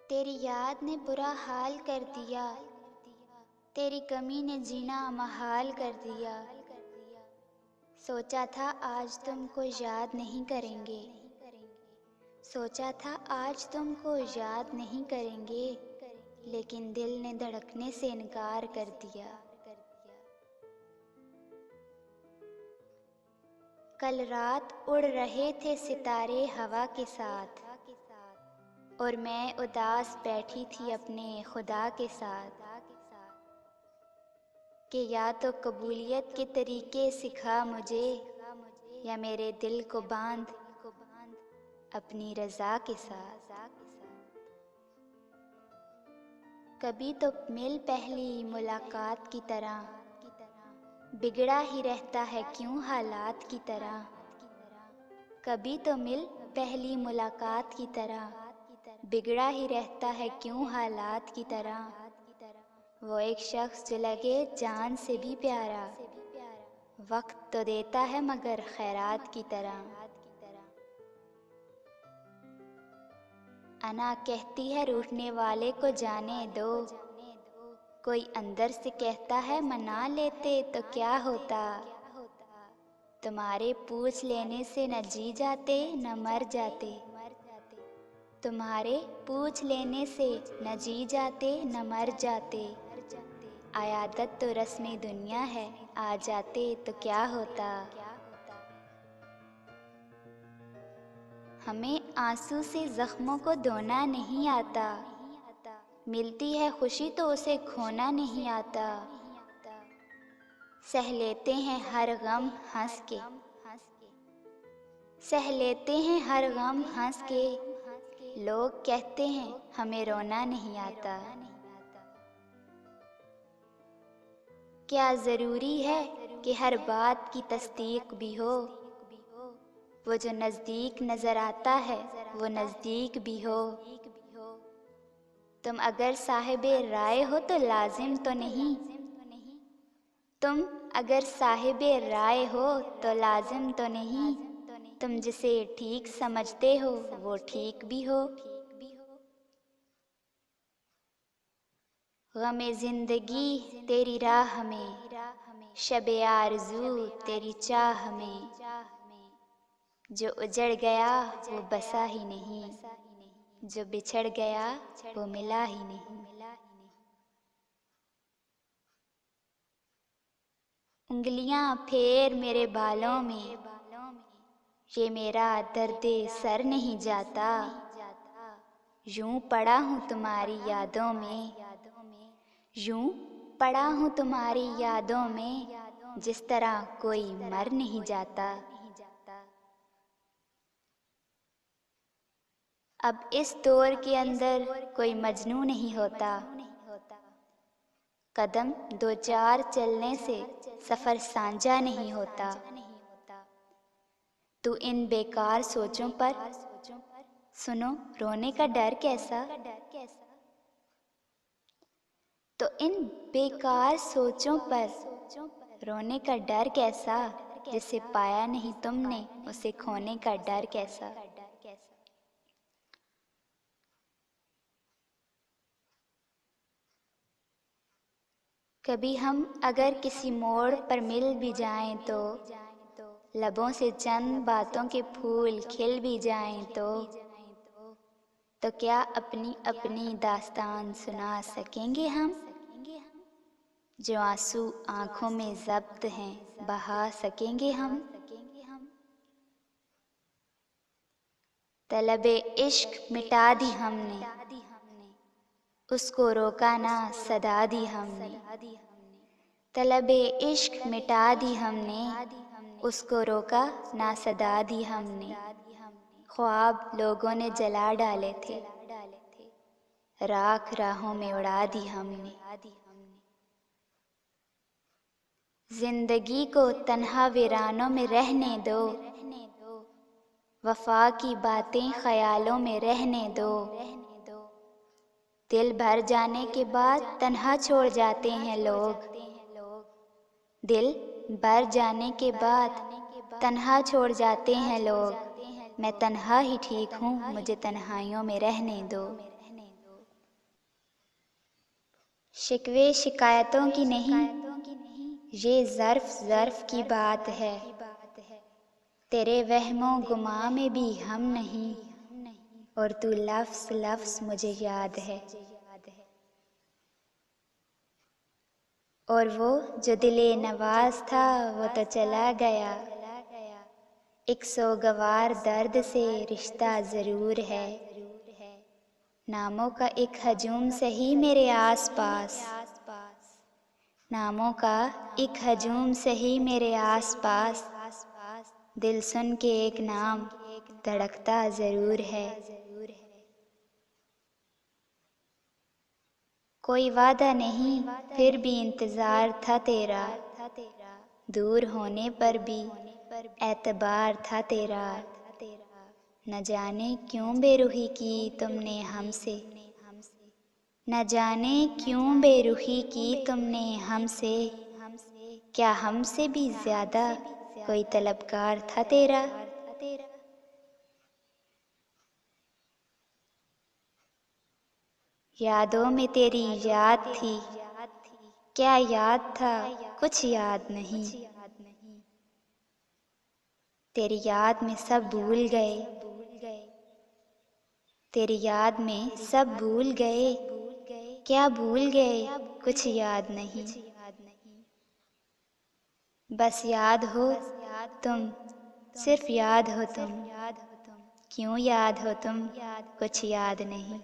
तेरी याद ने बुरा हाल कर दिया, तेरी कमी ने जीना महाल कर दिया। सोचा था आज तुमको याद नहीं करेंगे, सोचा था आज तुमको याद नहीं करेंगे, लेकिन दिल ने धड़कने से इनकार कर दिया। कल रात उड़ रहे थे सितारे हवा के साथ, और मैं उदास बैठी थी अपने खुदा के साथ, कि या तो कबूलियत के तरीके सिखा मुझे, या मेरे दिल को बांध अपनी रज़ा के साथ। कभी तो मिल पहली मुलाकात की तरह, बिगड़ा ही रहता है क्यों हालात की तरह। कभी तो मिल पहली मुलाकात की तरह, बिगड़ा ही रहता है क्यों हालात की तरह। वो एक शख्स जो लगे जान से भी प्यारा, वक्त तो देता है मगर खैरात की तरह। अना कहती है रूठने वाले को जाने दो, कोई अंदर से कहता है मना लेते तो क्या होता। तुम्हारे पूछ लेने से न जी जाते न मर जाते, तुम्हारे पूछ लेने से न जी जाते न मर जाते। आयादत तो रस्मे दुनिया है, आ जाते तो क्या होता। हमें आंसू से जख्मों को धोना नहीं आता, मिलती है खुशी तो उसे खोना नहीं आता। सह लेते हैं हर गम हंस के, सह लेते हैं हर गम हंस के, लोग कहते हैं हमें रोना नहीं आता। क्या ज़रूरी है कि हर बात की तस्दीक भी हो, वो जो नज़दीक नज़र आता है वो नज़दीक भी हो। तुम अगर साहिबे राय हो तो लाजिम तो नहीं, तुम अगर साहिबे राय हो तो लाजिम तो नहीं। तुम जिसे ठीक समझते हो वो ठीक भी हो। गमे ज़िंदगी तेरी राह में, शबे आरज़ू तेरी चाह में, जो उजड़ गया वो बसा ही नहीं, जो बिछड़ गया वो मिला ही नहीं। उंगलियां फेर मेरे बालों में, ये मेरा दर्दे सर नहीं जाता। यूं पड़ा हूँ तुम्हारी यादों में, यूं पड़ा हूँ तुम्हारी यादों में, जिस तरह कोई मर नहीं जाता। अब इस दौर के अंदर कोई मजनू नहीं होता, कदम दो चार चलने से सफर साझा नहीं होता। तू इन बेकार सोचों पर सुनो रोने का डर कैसा, तो इन बेकार सोचों पर रोने का डर कैसा। जिसे पाया नहीं तुमने उसे खोने का डर कैसा। कभी हम अगर किसी मोड़ पर मिल भी जाएं तो, लबों से चंद बातों के फूल खिल भी जाएं तो क्या अपनी अपनी दास्तान सुना सकेंगे हम। जो आंसू आंखों में जब्त हैं बहा सकेंगे हम। तलबे इश्क मिटा दी हमने, उसको रोका ना सदा दी हमने। तलबे इश्क मिटा दी हमने, उसको रोका ना सदा दी हमने। ख्वाब लोगों ने जला डाले थे, राख राहों में उड़ा दी हमने। जिंदगी को तन्हा वीरानों में रहने दो, वफा की बातें ख्यालों में रहने दो। दिल भर जाने के बाद तन्हा छोड़ जाते हैं लोग, दिल भर जाने के बाद तन्हा छोड़ जाते हैं लोग। मैं तन्हा ही ठीक हूँ, मुझे तन्हाइयों में रहने दो। शिकवे शिकायतों की नहीं, ये ज़र्फ़ ज़र्फ़ की बात है। तेरे वहमो गुमा में भी हम नहीं, और तू लफ्ज़ लफ्ज़ मुझे याद है। और वो जो दिले नवाज था वो तो चला गया, एक सोगवार दर्द से रिश्ता ज़रूर है। नामों का एक हजूम सही मेरे आस पास, नामों का एक हजूम सही मेरे आस पास, दिल सुन के एक नाम धड़कता ज़रूर है। कोई वादा नहीं फिर भी इंतज़ार था तेरा, दूर होने पर भी एतबार था तेरा। न जाने क्यों बेरुखी की तुमने हमसे, न जाने क्यों बेरुखी की तुमने हमसे, क्या हमसे भी ज़्यादा कोई तलबगार था तेरा। यादों में तेरी याद थी, क्या याद था कुछ याद नहीं, तेरी याद में सब भूल गए, तेरी याद में सब भूल गए, क्या भूल गए कुछ याद नहीं। बस याद हो तुम, सिर्फ याद हो तुम, क्यों याद हो तुम कुछ याद नहीं।